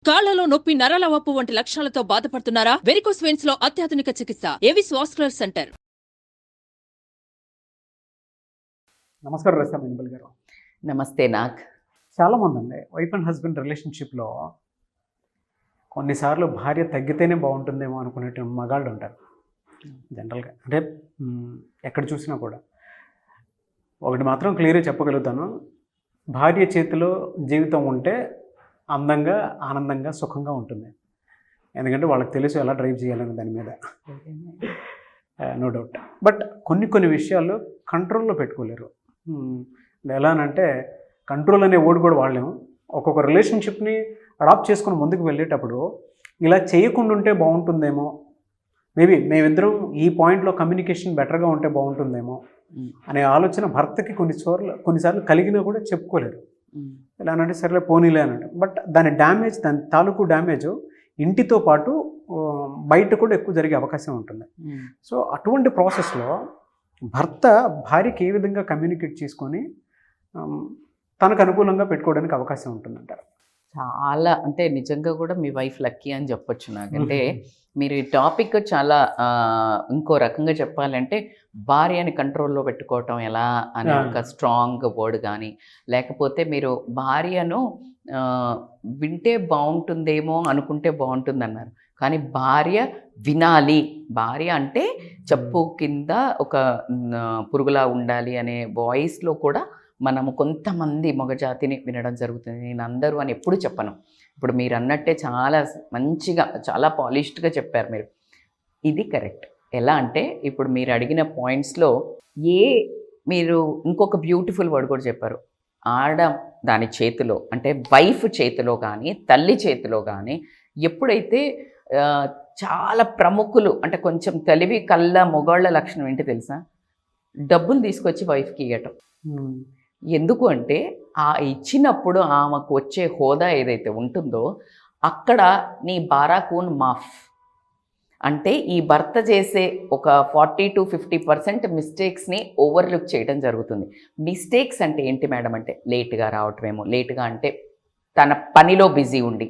కాళ్లలో నొప్పి, నరాల వాపు వంటి లక్షణాలతో బాధపడుతున్నారా? వెరికోస్ వెయిన్స్ లో అత్యాధునిక చికిత్స ఏవిస్ వాస్కులర్ సెంటర్. నమస్కారం రస్తా మణిపల్ గారు. నమస్తే. నాకు చాలామంది అండి వైఫ్ అండ్ హస్బెండ్ రిలేషన్షిప్లో కొన్నిసార్లు భార్య తగ్గితేనే బాగుంటుందేమో అనుకునేటువంటి మగాళ్ళు ఉంటారు జనరల్గా. అంటే ఎక్కడ చూసినా కూడా ఒకటి మాత్రం క్లియర్గా చెప్పగలుగుతాను, భార్య చేతిలో జీవితం ఉంటే అందంగా, ఆనందంగా, సుఖంగా ఉంటుంది. ఎందుకంటే వాళ్ళకి తెలుసు ఎలా డ్రైవ్ చేయాలని దాని మీద, నో డౌట్. బట్ కొన్ని విషయాలు కంట్రోల్లో పెట్టుకోలేరు. ఎలా అంటే కంట్రోల్ అనే వర్డ్ కూడా వాడలేము. ఒక్కొక్క రిలేషన్షిప్ని అడాప్ట్ చేసుకుని ముందుకు వెళ్ళేటప్పుడు ఇలా చేయకుండా ఉంటే బాగుంటుందేమో, మేబీ మేమిద్దరం ఈ పాయింట్లో కమ్యూనికేషన్ బెటర్గా ఉంటే బాగుంటుందేమో అనే ఆలోచన భర్తకి కొన్నిసార్లు కలిగినా కూడా చెప్పుకోలేరు. ఎలా అంటే సరేలే పోనీలే అన్నట్టు. బట్ దాని డ్యామేజ్, దాని తాలూకు డ్యామేజ్ ఇంటితో పాటు బయట కూడా ఎక్కువ జరిగే అవకాశం ఉంటుంది. సో అటువంటి ప్రాసెస్లో భర్త భార్యకి ఏ విధంగా కమ్యూనికేట్ చేసుకొని తనకు అనుకూలంగా పెట్టుకోవడానికి అవకాశం ఉంటుందంటారు? చాలా అంటే నిజంగా కూడా మీ వైఫ్ లక్కీ అని చెప్పొచ్చు. నాకంటే మీరు ఈ టాపిక్ చాలా ఇంకో రకంగా చెప్పాలంటే భార్యని కంట్రోల్లో పెట్టుకోవటం ఎలా అనే ఒక స్ట్రాంగ్ వర్డ్ కానీ, లేకపోతే మీరు భార్యను వింటే బాగుంటుందేమో అనుకుంటే బాగుంటుంది అన్నారు. కానీ భార్య వినాలి, భార్య అంటే చెప్పు కింద ఒక పురుగులా ఉండాలి అనే వాయిస్లో కూడా మనము కొంతమంది మగజాతిని వినడం జరుగుతుంది. నేను అందరూ అని ఎప్పుడు చెప్పను. ఇప్పుడు మీరు అన్నట్టే చాలా మంచిగా, చాలా పాలిష్డ్గా చెప్పారు మీరు. ఇది కరెక్ట్. ఎలా అంటే ఇప్పుడు మీరు అడిగిన పాయింట్స్లో మీరు ఇంకొక బ్యూటిఫుల్ వర్డ్ కూడా చెప్పారు. ఆడ దాని చేతిలో అంటే వైఫ్ చేతిలో కానీ, తల్లి చేతిలో కానీ ఎప్పుడైతే చాలా ప్రముఖులు అంటే కొంచెం తెలివి కళ్ళ మొగాళ్ళ లక్షణం ఏంటి తెలుసా? డబ్బులు తీసుకొచ్చి వైఫ్కి ఇవ్వటం. ఎందుకు అంటే ఆ ఇచ్చినప్పుడు ఆమెకు వచ్చే హోదా ఏదైతే ఉంటుందో అక్కడ నీ బారాకూన్ మాఫ్ అంటే ఈ భర్త చేసే ఒక 40-50% మిస్టేక్స్ని ఓవర్లుక్ చేయడం జరుగుతుంది. మిస్టేక్స్ అంటే ఏంటి మేడం అంటే లేటుగా రావటమేమో, లేటుగా అంటే తన పనిలో బిజీ ఉండి,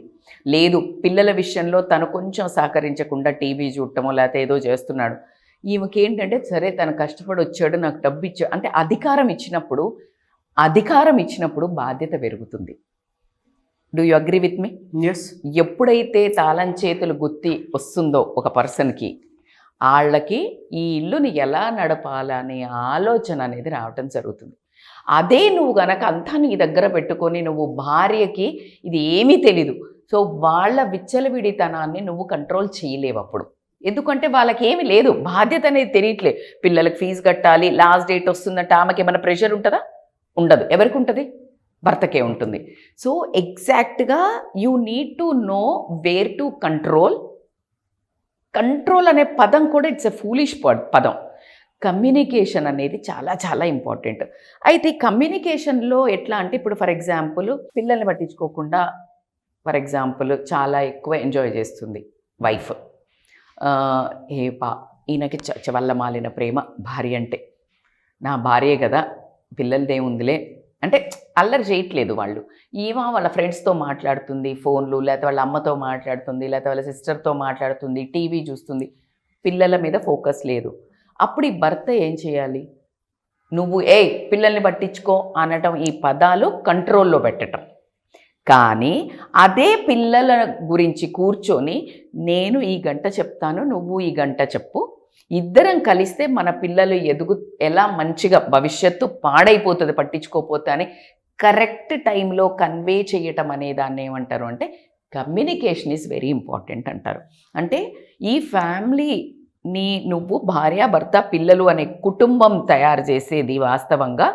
లేదు పిల్లల విషయంలో తను కొంచెం సహకరించకుండా టీవీ చూడటమో లేకపోతే ఏదో చేస్తున్నాడు. ఈమెకి ఏంటంటే సరే తను కష్టపడి వచ్చాడు, నాకు డబ్బు ఇచ్చాడు అంటే అధికారం ఇచ్చినప్పుడు బాధ్యత పెరుగుతుంది. Do you agree with me? Yes. ఎప్పుడైతే తాళం చేతులు గుత్తి వస్తుందో ఒక పర్సన్కి, వాళ్ళకి ఈ ఇల్లుని ఎలా నడపాలనే ఆలోచన అనేది రావటం జరుగుతుంది. అదే నువ్వు గనక అంతా నీ దగ్గర పెట్టుకొని నువ్వు భార్యకి ఇది ఏమీ తెలీదు, సో వాళ్ళ విచ్చలవిడితనాన్ని నువ్వు కంట్రోల్ చేయలేవు అప్పుడు. ఎందుకంటే వాళ్ళకి ఏమి లేదు, బాధ్యత అనేది తెలియట్లే. పిల్లలకి ఫీజు కట్టాలి, లాస్ట్ డేట్ వస్తుందంటే ఆమెకి ఏమైనా ప్రెషర్ ఉంటుందా? ఉండదు. ఎవరికి ఉంటుంది? భర్తకే ఉంటుంది. సో ఎగ్జాక్ట్గా you need to know where to control. Control అనే పదం కూడా ఇట్స్ ఎ ఫూలిష్ పదం. కమ్యూనికేషన్ అనేది చాలా చాలా ఇంపార్టెంట్. అయితే కమ్యూనికేషన్లో ఎట్లా అంటే ఇప్పుడు ఫర్ ఎగ్జాంపుల్ పిల్లల్ని పట్టించుకోకుండా ఫర్ ఎగ్జాంపుల్ చాలా ఎక్కువ ఎంజాయ్ చేస్తుంది వైఫ్. ఈయనకి చవల్ల మాలిన ప్రేమ భార్య అంటే, నా భార్యే కదా పిల్లలదేముందిలే అంటే అల్లరి చేయట్లేదు వాళ్ళు. వాళ్ళ ఫ్రెండ్స్తో మాట్లాడుతుంది ఫోన్లు, లేకపోతే వాళ్ళ అమ్మతో మాట్లాడుతుంది, లేకపోతే వాళ్ళ సిస్టర్తో మాట్లాడుతుంది, టీవీ చూస్తుంది, పిల్లల మీద ఫోకస్ లేదు. అప్పుడు ఈ భర్త ఏం చేయాలి? నువ్వు పిల్లల్ని పట్టించుకో అనటం, ఈ పదాలు కంట్రోల్లో పెట్టడం. కానీ అదే పిల్లల గురించి కూర్చొని నేను ఈ గంట చెప్తాను, నువ్వు ఈ గంట చెప్పు, ఇద్దరం కలిస్తే మన పిల్లలు ఎలా మంచిగా భవిష్యత్తు పాడైపోతుంది పట్టించుకోపోతే అని కరెక్ట్ టైంలో కన్వే చేయటం అనే దాన్ని ఏమంటారు అంటే కమ్యూనికేషన్ ఈజ్ వెరీ ఇంపార్టెంట్ అంటారు. అంటే ఈ ఫ్యామిలీని నువ్వు భార్య, భర్త, పిల్లలు అనే కుటుంబం తయారు చేసేది వాస్తవంగా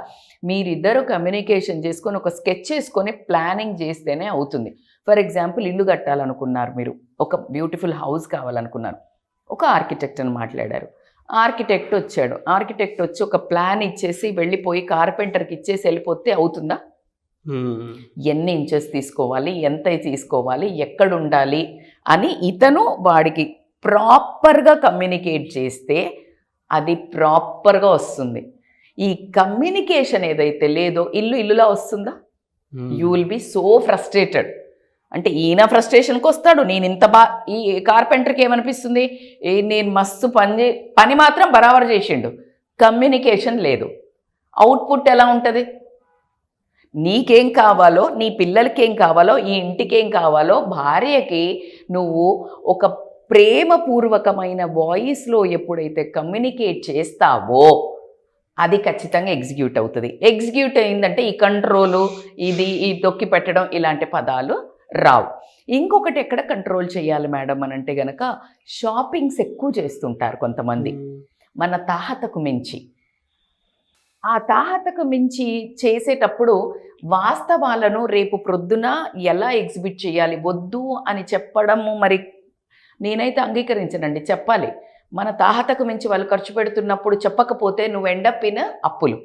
మీరిద్దరూ కమ్యూనికేషన్ చేసుకొని ఒక స్కెచ్ చేసుకొని ప్లానింగ్ చేస్తేనే అవుతుంది. ఫర్ ఎగ్జాంపుల్ ఇల్లు కట్టాలనుకున్నారు, మీరు ఒక బ్యూటిఫుల్ హౌస్ కావాలనుకున్నారు, ఒక ఆర్కిటెక్ట్ని మాట్లాడారు, ఆర్కిటెక్ట్ వచ్చాడు, ఆర్కిటెక్ట్ వచ్చి ఒక ప్లాన్ ఇచ్చేసి వెళ్ళిపోయి కార్పెంటర్కి ఇచ్చేసి వెళ్ళిపోతే అవుతుందా? ఎన్ని ఇంచెస్ తీసుకోవాలి, ఎంత తీసుకోవాలి, ఎక్కడ ఉండాలి అని ఇతను వాడికి ప్రాపర్గా కమ్యూనికేట్ చేస్తే అది ప్రాపర్గా వస్తుంది. ఈ కమ్యూనికేషన్ ఏదైతే లేదో ఇల్లులా వస్తుందా? You will be so frustrated. అంటే ఈయన ఫ్రస్ట్రేషన్కి వస్తాడు. నేను ఇంత ఈ కార్పెంటర్కి ఏమనిపిస్తుంది, నేను మస్తు పని మాత్రం బరాబర్ చేసిండు, కమ్యూనికేషన్ లేదు. అవుట్పుట్ ఎలా ఉంటుంది? నీకేం కావాలో, నీ పిల్లలకి ఏం కావాలో, ఈ ఇంటికి ఏం కావాలో, భార్యకి నువ్వు ఒక ప్రేమపూర్వకమైన వాయిస్లో ఎప్పుడైతే కమ్యూనికేట్ చేస్తావో అది ఖచ్చితంగా ఎగ్జిక్యూట్ అవుతుంది. ఎగ్జిక్యూట్ అయిందంటే ఈ కంట్రోలు, ఈ తొక్కి పెట్టడం ఇలాంటి పదాలు రావు. ఇంకొకటి ఎక్కడ కంట్రోల్ చేయాలి మేడం అని అంటే గనక, షాపింగ్స్ ఎక్కువ చేస్తుంటారు కొంతమంది మన తాహతకు మించి. ఆ తాహతకు మించి చేసేటప్పుడు వాస్తవాలను రేపు ప్రొద్దున ఎలా ఎగ్జిబిట్ చేయాలి, వద్దు అని చెప్పడము మరి నేనైతే అంగీకరించనండి, చెప్పాలి. మన తాహతకు మించి వాళ్ళు ఖర్చు పెడుతున్నప్పుడు చెప్పకపోతే నువ్వు ఎండప్ ఇన్ అప్పులు.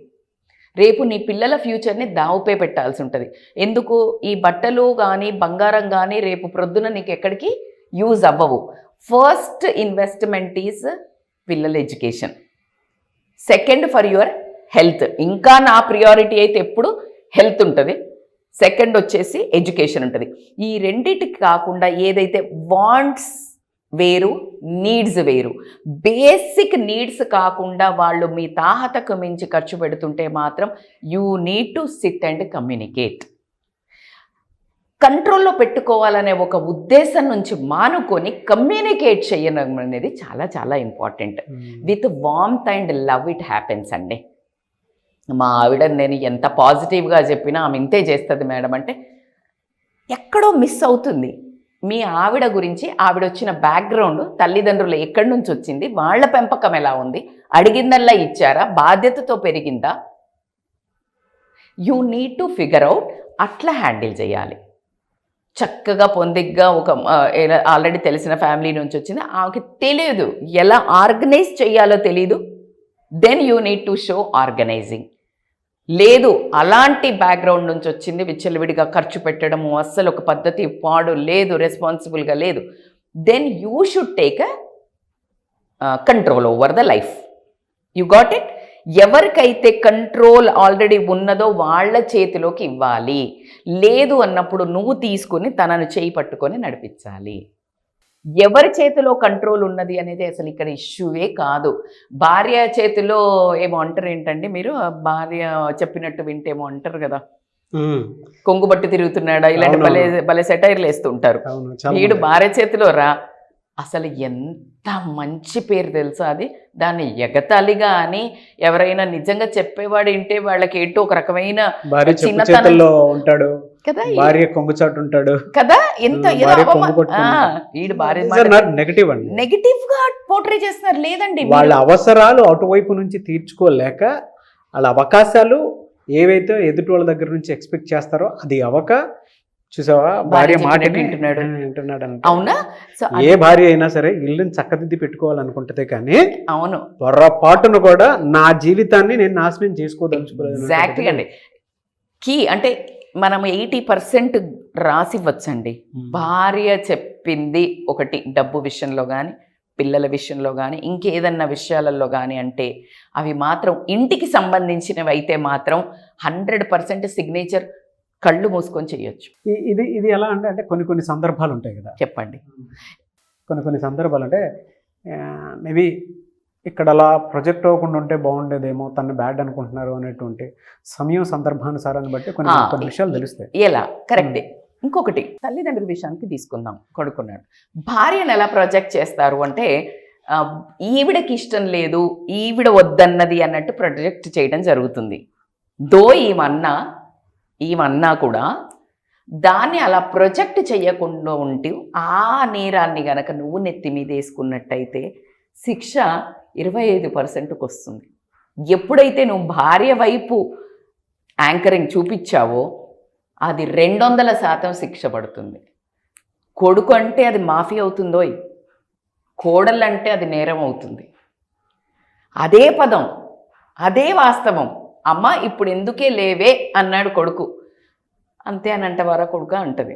రేపు నీ పిల్లల ఫ్యూచర్ని దావుపే పెట్టాల్సి ఉంటుంది. ఎందుకు? ఈ బట్టలు కానీ బంగారం కానీ రేపు ప్రొద్దున నీకు ఎక్కడికి యూజ్ అవ్వవు. ఫస్ట్ ఇన్వెస్ట్మెంట్ ఈజ్ పిల్లల education, second for your health. ఇంకా నా ప్రియారిటీ అయితే ఎప్పుడు హెల్త్ ఉంటుంది, సెకండ్ వచ్చేసి ఎడ్యుకేషన్ ఉంటుంది. ఈ రెండిటికి కాకుండా ఏదైతే వాంట్స్ వేరు, నీడ్స్ వేరు. బేసిక్ నీడ్స్ కాకుండా వాళ్ళు మీ తాహతకు మించి ఖర్చు పెడుతుంటే మాత్రం you need to SIT and communicate. కంట్రోల్లో పెట్టుకోవాలనే ఒక ఉద్దేశం నుంచి మానుకొని కమ్యూనికేట్ చేయడం అనేది చాలా చాలా important. With warmth and love it happens అండి. మా ఆవిడ నేను ఎంత పాజిటివ్గా చెప్పినా ఆమె ఇంతే చేస్తుంది మేడం అంటే ఎక్కడో మిస్ అవుతుంది. మీ ఆవిడ గురించి, ఆవిడ వచ్చిన బ్యాక్గ్రౌండ్, తల్లిదండ్రులు ఎక్కడి నుంచి వచ్చింది, వాళ్ళ పెంపకం ఎలా ఉంది, అడిగిందల్లా ఇచ్చారా, బాధ్యతతో పెరిగిందా, you need to figure out. అట్లా హ్యాండిల్ చేయాలి. చక్కగా పొందిగ్గా ఒక ఆల్రెడీ తెలిసిన ఫ్యామిలీ నుంచి వచ్చింది, ఆమెకి తెలియదు ఎలా ఆర్గనైజ్ చేయాలో తెలీదు, then you need to show organising. లేదు అలాంటి బ్యాక్గ్రౌండ్ నుంచి వచ్చింది, విచ్చలవిడిగా ఖర్చు పెట్టడము, అస్సలు ఒక పద్ధతి పాడు లేదు, రెస్పాన్సిబుల్గా లేదు, then you should take control over the life. You got it? ఎవరికైతే కంట్రోల్ ఆల్రెడీ ఉన్నదో వాళ్ళ చేతిలోకి ఇవ్వాలి. లేదు అన్నప్పుడు నువ్వు తీసుకుని తనను చేయి పట్టుకొని నడిపించాలి. ఎవరి చేతిలో కంట్రోల్ ఉన్నది అనేది అసలు ఇక్కడ ఇష్యూవే కాదు. భార్య చేతిలో ఏమో అంటారు ఏంటండి మీరు, భార్య చెప్పినట్టు వింటేమో అంటారు కదా, కొంగుబట్టి తిరుగుతున్నాడా, ఇలాంటి భలే సెటైర్లు వేస్తూ ఉంటారు. వీడు భార్య చేతిలో రా, అసలు ఎంత మంచి పేరు తెలుసా అది. దాన్ని ఎగతాళిగా అని ఎవరైనా నిజంగా చెప్పేవాడు వింటే వాళ్ళకి ఏంటో ఒక రకమైన చిన్నతనంలో ఉంటాడు కదా, భార్య కొంగుచాటు ఉంటాడు కదా, ఎంత వీడు భార్య నెగటివ్ అండి, నెగటివ్ గా పోర్ట్రే చేస్తున్నారు. లేదండి, వాళ్ళ అవసరాలు అటువైపు నుంచి తీర్చుకోలేక వాళ్ళ అవకాశాలు ఏవైతే ఎదుటి వాళ్ళ దగ్గర నుంచి ఎక్స్పెక్ట్ చేస్తారో అది అవక, చూసావా భార్య మాట వింటున్నాడు. అవునా? ఏ భార్య అయినా సరే ఇల్లుని చక్కదిద్ది పెట్టుకోవాలనుకుంటే కానీ అవును పొరపాటును కూడా నా జీవితాన్ని నేను నాశనం చేసుకోదలుచుకోలేదు. ఎగ్జాక్ట్గా అండి. కీ అంటే మనం 80% రాసివ్వచ్చండి. భార్య చెప్పింది ఒకటి, డబ్బు విషయంలో కానీ పిల్లల విషయంలో కానీ ఇంకేదన్నా విషయాలలో కానీ అంటే అవి మాత్రం ఇంటికి సంబంధించినవి అయితే మాత్రం 100% సిగ్నేచర్ కళ్ళు మూసుకొని చేయొచ్చు. ఇది ఎలా అంటే కొన్ని సందర్భాలు ఉంటాయి కదా, చెప్పండి. కొన్ని సందర్భాలు అంటే మేబీ ఇక్కడ అలా ప్రొజెక్ట్ అవ్వకుండా ఉంటే బాగుండేదేమో, తను బ్యాడ్ అనుకుంటున్నారు అనేటువంటి సమయం సందర్భానుసారాన్ని బట్టి కొన్ని విషయాలు తెలుస్తాయి. ఎలా కరెక్టే. ఇంకొకటి తల్లిదండ్రుల విషయానికి తీసుకుందాం. కొడుకున్నాడు, భార్యను ఎలా ప్రొజెక్ట్ చేస్తారు అంటే ఈవిడకి ఇష్టం లేదు, ఈవిడ వద్దన్నది అన్నట్టు ప్రొజెక్ట్ చేయడం జరుగుతుంది. దో ఈమన్నా కూడా దాన్ని అలా ప్రొజెక్ట్ చేయకుండా ఉంటూ ఆ నేరాన్ని గనక నువ్వు నెత్తి మీద వేసుకున్నట్టయితే శిక్ష 25%కు వస్తుంది. ఎప్పుడైతే నువ్వు భార్య వైపు యాంకరింగ్ చూపించావో అది 200% శిక్ష పడుతుంది. కొడుకు అంటే అది మాఫీ అవుతుందో, కోడలంటే అది నేరం అవుతుంది. అదే పదం, అదే వాస్తవం. అమ్మ ఇప్పుడు ఎందుకే లేవే అన్నాడు కొడుకు, అంతే అని అంటవారా కొడుకు అంటది.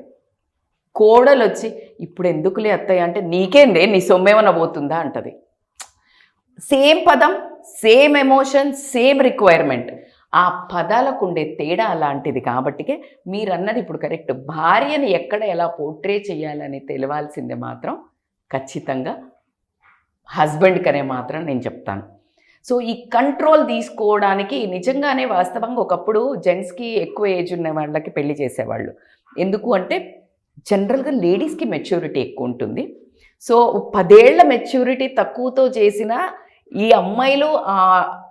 కోడలు వచ్చి ఇప్పుడు ఎందుకులే అత్తయ్య అంటే నీకేందే, నీ సొమ్మేమన్నా పోతుందా అంటది. సేమ్ పదం, సేమ్ ఎమోషన్, సేమ్ రిక్వైర్మెంట్. ఆ పదాలకు ఉండే తేడా అలాంటిది కాబట్టికే మీరు అన్నది ఇప్పుడు కరెక్ట్. భార్యని ఎక్కడ ఎలా పోర్ట్రే చేయాలని తెలియాల్సిందే మాత్రం ఖచ్చితంగా హస్బెండ్కి అనే మాత్రం నేను చెప్తాను. సో ఈ కంట్రోల్ తీసుకోవడానికి నిజంగానే వాస్తవంగా ఒకప్పుడు జెంట్స్కి ఎక్కువ ఏజ్ ఉన్న వాళ్ళకి పెళ్లి చేసేవాళ్ళు. ఎందుకు అంటే జనరల్గా లేడీస్కి మెచ్యూరిటీ ఎక్కువ ఉంటుంది. సో 10 ఏళ్ల మెచ్యూరిటీ తక్కువతో చేసిన ఈ అమ్మాయిలు ఆ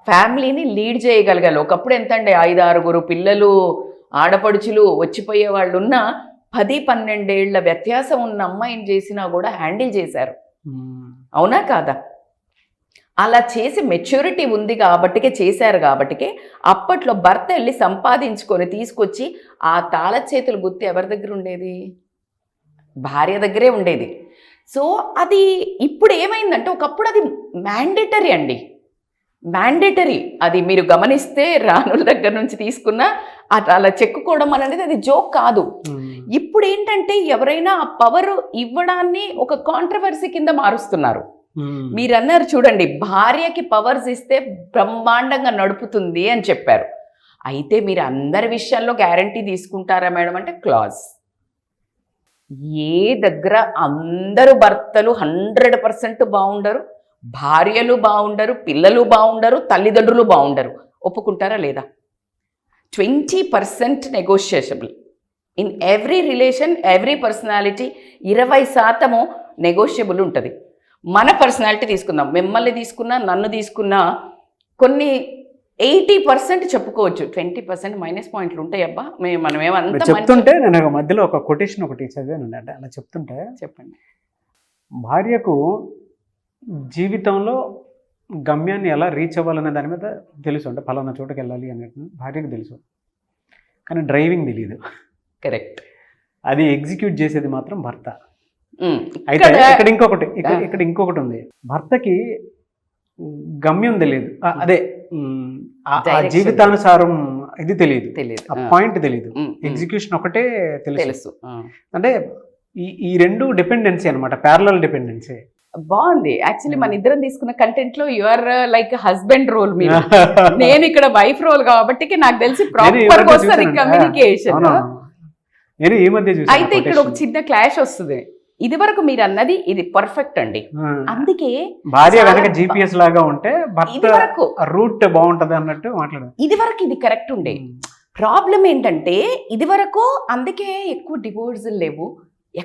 ఫ్యామిలీని లీడ్ చేయగలగాలి. ఒకప్పుడు ఎంతండి 5-6 పిల్లలు ఆడపడుచులు వచ్చిపోయే వాళ్ళు ఉన్న 10-12 ఏళ్ల వ్యత్యాసం ఉన్న అమ్మాయిని చేసినా కూడా హ్యాండిల్ చేశారు. అవునా కాదా? అలా చేసి మెచ్యూరిటీ ఉంది కాబట్టికే చేశారు. కాబట్టికే అప్పట్లో భర్త వెళ్ళి సంపాదించుకొని తీసుకొచ్చి ఆ తాళ చేతులు గుర్తు ఎవరి దగ్గర ఉండేది? భార్య దగ్గరే ఉండేది. సో అది ఇప్పుడు ఏమైందంటే ఒకప్పుడు అది మ్యాండేటరీ అండి, మ్యాండేటరీ. అది మీరు గమనిస్తే రానుల దగ్గర నుంచి తీసుకున్న అలా చెక్కుకోవడం అనేది అది జోక్ కాదు. ఇప్పుడు ఏంటంటే ఎవరైనా ఆ పవర్ ఇవ్వడాన్ని ఒక కాంట్రవర్సీ కింద మారుస్తున్నారు. మీరు అన్నారు చూడండి, భార్యకి పవర్స్ ఇస్తే బ్రహ్మాండంగా నడుపుతుంది అని చెప్పారు. అయితే మీరు అందరి విషయాల్లో గ్యారంటీ తీసుకుంటారా మేడం అంటే క్లాజ్. ఏ దగ్గర అందరూ భర్తలు 100% బాగుండరు, భార్యలు బాగుండరు, పిల్లలు బాగుండరు, తల్లిదండ్రులు బాగుండరు. ఒప్పుకుంటారా లేదా? 20% నెగోషియేషబుల్ in every relation, every personality. 20% negotiable ఉంటుంది. మన పర్సనాలిటీ తీసుకుందాం, మిమ్మల్ని తీసుకున్నా, నన్ను తీసుకున్నా కొన్ని 80% చెప్పుకోవచ్చు. 20% మైనస్ పాయింట్లు ఉంటాయి. అబ్బా మనం ఏమంతా చెప్తుంటే నేను మధ్యలో ఒక కొటేషన్ ఒకటి చదివాను. అంటే అలా చెప్తుంటే చెప్పండి. భార్యకు జీవితంలో గమ్యాన్ని ఎలా రీచ్ అవ్వాలనే దాని మీద తెలుసు. అంటే ఫలానా చోటుకి వెళ్ళాలి అనేది భార్యకు తెలుసు, కానీ డ్రైవింగ్ తెలియదు. కరెక్ట్. అది ఎగ్జిక్యూట్ చేసేది మాత్రం భర్త. అయితే ఇక్కడ ఇంకొకటి ఉంది. భర్తకి గమ్యం తెలియదు, అదే జీవితానుసారం ఇది తెలియదు, ఆ పాయింట్ తెలియదు, ఎగ్జిక్యూషన్ ఒకటే తెలుసు. అంటే ఈ రెండు డిపెండెన్సీ అనమాట, ప్యారలల్ డిపెండెన్సీ. బాగుంది. యాక్చువల్లీ మన ఇద్దరం తీసుకున్న కంటెంట్ లో you are like husband role, మీరు నేను ఇక్కడ వైఫ్ రోల్ కాబట్టి నాకు తెలిసి ప్రాపర్ గా వస్తుంది కమ్యూనికేషన్. అయితే ఇక్కడ ఒక చిన్న క్లాష్ వస్తుంది. ఇది వరకు మీరు అన్నది ఇది పర్ఫెక్ట్ అండి. అందుకే భార్య వెనక GPS లాగా ఉంటే భర్త రూట్ బాగుంటది అన్నట్టు మాట్లాడారు. ఇది వరకు ఇది కరెక్ట్ ఉండే. ప్రాబ్లం ఏంటంటే ఇది వరకు అందుకే ఎక్కువ డివోర్సులు లేవు,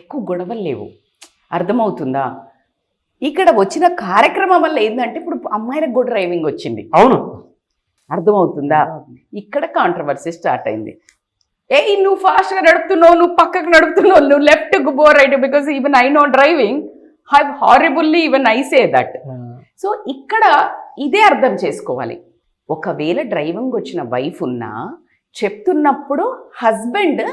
ఎక్కువ గొడవలు లేవు. అర్థమవుతుందా? ఇక్కడ వచ్చిన కార్యక్రమం వల్ల ఏంటంటే ఇప్పుడు అమ్మాయిలకు కూడా డ్రైవింగ్ వచ్చింది. అవును, అర్థమవుతుందా? ఇక్కడ కాంట్రవర్సీ స్టార్ట్ అయింది. నువ్వు ఫాస్ట్గా నడుపుతున్నావు, నువ్వు పక్కకు నడుపుతున్నావు, నువ్వు left go right, because even I know driving, how horribly even I say that. So ఇక్కడ ఇదే అర్థం చేసుకోవాలి. ఒకవేళ డ్రైవింగ్ వచ్చిన వైఫ్ ఉన్నా చెప్తున్నప్పుడు హస్బెండ్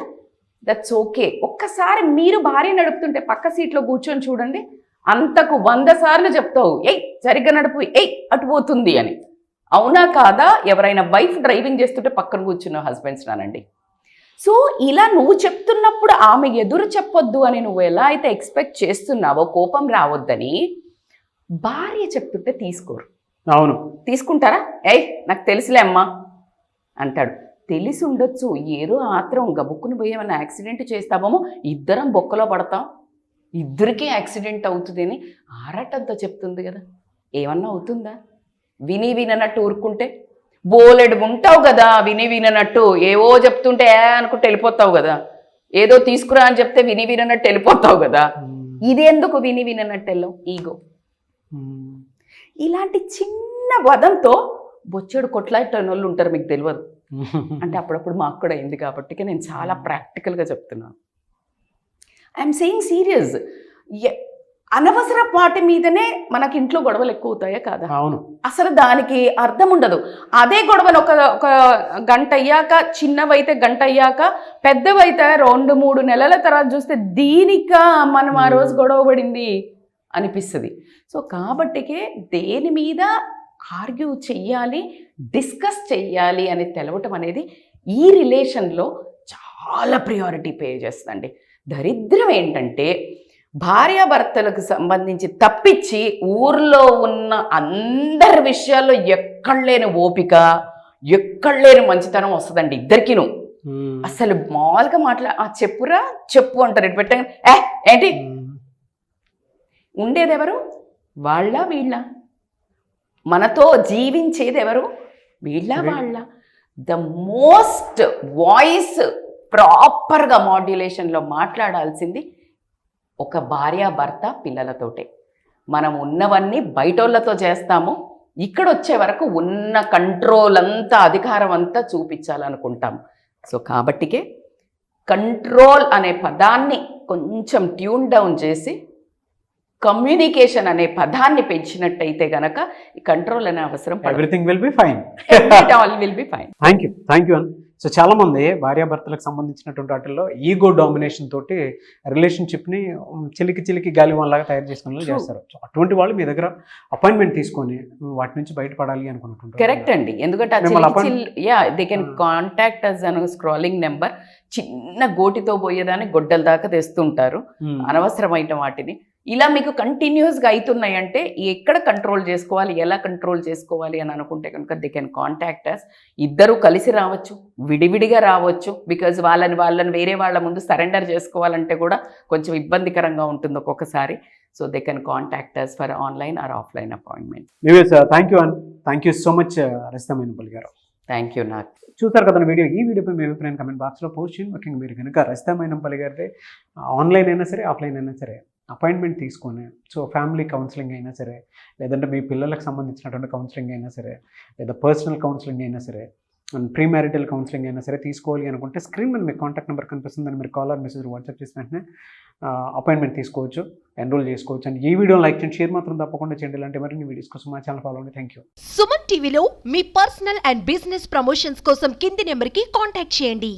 దట్స్ ఓకే. ఒక్కసారి మీరు భార్య నడుపుతుంటే పక్క సీట్లో కూర్చొని చూడండి, అంతకు 100 సార్లు చెప్తావు సరిగ్గా నడుపు, అటు పోతుంది అని. అవునా కాదా? ఎవరైనా వైఫ్ డ్రైవింగ్ చేస్తుంటే పక్కన కూర్చున్న హస్బెండ్స్ నానండి. సో ఇలా నువ్వు చెప్తున్నప్పుడు ఆమె ఎదురు చెప్పొద్దు అని నువ్వు ఎలా అయితే ఎక్స్పెక్ట్ చేస్తున్నావో, కోపం రావద్దని, భార్య చెప్తుంటే తీసుకోరు. అవును, తీసుకుంటారా? నాకు తెలుసులే అమ్మా అంటాడు. తెలిసి ఉండొచ్చు, ఏదో ఆత్రం గబుక్కుని పోయి ఏమైనా యాక్సిడెంట్ చేస్తామేమో, ఇద్దరం బొక్కలో పడతాం, ఇద్దరికీ యాక్సిడెంట్ అవుతుంది అని ఆరాటంతో చెప్తుంది కదా. ఏమన్నా అవుతుందా? విని విననట్టు ఊరుకుంటే బోలెడు ఉంటావు కదా, విని విననట్టు ఏవో చెప్తుంటే అనుకుంటే వెళ్ళిపోతావు కదా. ఏదో తీసుకురా అని చెప్తే విని విననట్టు వెళ్ళిపోతావు కదా. ఇది ఎందుకు విని విననట్టు వెళ్ళావు? ఈగో. ఇలాంటి చిన్న వదంతో బొచ్చెడు కొట్లాటైన వాళ్ళు ఉంటారు, మీకు తెలియదు. అంటే అప్పుడప్పుడు మాకు కూడా అయింది కాబట్టి నేను చాలా ప్రాక్టికల్గా చెప్తున్నాను. I'm saying serious. అనవసర వాటి మీదనే మనకి ఇంట్లో గొడవలు ఎక్కువ అవుతాయా కాదా? అవును. అసలు దానికి అర్థం ఉండదు. అదే గొడవలు ఒక గంట అయ్యాక, చిన్నవైతే గంట అయ్యాక, పెద్దవైతే 2-3 నెలల తర్వాత చూస్తే దీనికా మనం ఆ రోజు గొడవ పడింది అనిపిస్తుంది. సో కాబట్టికే దేని మీద ఆర్గ్యూ చెయ్యాలి, డిస్కస్ చెయ్యాలి అని తెలవటం అనేది ఈ రిలేషన్లో చాలా ప్రియారిటీ పే చేస్తుందండి. దరిద్రం ఏంటంటే భార్యాభర్తలకు సంబంధించి తప్పించి ఊర్లో ఉన్న అందరి విషయాల్లో ఎక్కడ లేని ఓపిక, ఎక్కడ లేని మంచితనం వస్తుందండి ఇద్దరికిను. అసలు మామూలుగా చెప్పురా చెప్పు అంటారు, ఇటు పెట్టగానే ఏంటి ఉండేది ఎవరు, వాళ్ళ వీళ్ళ, మనతో జీవించేది ఎవరు, వీళ్ళ వాళ్ళ. ద మోస్ట్ వాయిస్ ప్రాపర్గా మాడ్యులేషన్లో మాట్లాడాల్సింది ఒక భార్య భర్త పిల్లలతోటే. మనం ఉన్నవన్నీ బయటోళ్ళతో చేస్తాము, ఇక్కడ వచ్చే వరకు ఉన్న కంట్రోల్ అంతా అధికారం అంతా చూపించాలనుకుంటాం. సో కాబట్టికే కంట్రోల్ అనే పదాన్ని కొంచెం ట్యూన్ డౌన్ చేసి కమ్యూనికేషన్ అనే పదాన్ని పెంచినట్టయితే గనక ఈ కంట్రోల్ అనే అవసరం everything will be fine, all will be fine. Thank you. So చాలా మంది భార్యాభర్తలకు సంబంధించినటువంటి వాటిల్లో ఈగో డామినేషన్ తోటి రిలేషన్షిప్ని చిలికి గాలివాన్లాగా తయారు చేసుకుని చేస్తారు. సో అటువంటి వాళ్ళు మీ దగ్గర అపాయింట్మెంట్ తీసుకొని వాటి నుంచి బయటపడాలి అనుకుంటుంటారు. కరెక్ట్ అండి, ఎందుకంటే దే కెన్ కాంటాక్ట్ అస్ అను స్క్రాలింగ్ నెంబర్. చిన్న గోటితో పోయేదాన్ని గొడ్డల దాకా తెస్తుంటారు అనవసరమైన వాటిని. ఇలా మీకు కంటిన్యూస్గా అవుతున్నాయంటే ఎక్కడ కంట్రోల్ చేసుకోవాలి, ఎలా కంట్రోల్ చేసుకోవాలి అని అనుకుంటే కనుక దే కెన్ కాంటాక్ట్ అస్. ఇద్దరు కలిసి రావచ్చు, విడివిడిగా రావచ్చు. బికాజ్ వాళ్ళని వేరే వాళ్ళ ముందు సరెండర్ చేసుకోవాలంటే కూడా కొంచెం ఇబ్బందికరంగా ఉంటుంది ఒక్కొక్కసారి. So they can contact us for online or offline appointment. Thank you so much Rajitha Mynampally garu. Thank you. నాకు చూస్తారు కదా వీడియో. ఈ వీడియోపై మీ అభిప్రాయం కమెంట్ బాక్స్లో పోస్ట్ చేయండి. ముఖ్యంగా మీరు కనుక రజితా మైనంపల్లి గారి ఆన్లైన్ అయినా సరే ఆఫ్లైన్ అయినా సరే అపాయింట్మెంట్ తీసుకొని, సో ఫ్యామిలీ కౌన్సిలింగ్ అయినా సరే, లేదంటే మీ పిల్లలకు సంబంధించినటువంటి కౌన్సిలింగ్ అయినా సరే, లేదా పర్సనల్ కౌన్సిలింగ్ అయినా సరే, అండ్ ప్రీ మ్యారిటల్ కౌన్సిలింగ్ అయినా సరే తీసుకోవాలి అనుకుంటే స్క్రీన్ మీద మీకు కాంటాక్ట్ నెంబర్ కనిపిస్తుంది. దాన్ని మీరు కాల్ ఆర్ మెసేజ్ వాట్సాప్ చేసిన వెంటనే అపాయింట్మెంట్ తీసుకోవచ్చు, ఎన్రోల్ చేసుకోవచ్చు. అండ్ ఈ వీడియో లైక్ చేయండి, షేర్ మాత్రం తప్పకుండా చేయండి. ఇలాంటి మరిన్ని వీడియోస్ కోసం మా ఛానల్ ఫాలో అవ్వండి. Thank you. సుమన్ టీవీలో మీ పర్సనల్ అండ్ బిజినెస్ ప్రమోషన్స్ కోసం కింది నెంబర్కి కాంటాక్ట్ చేయండి.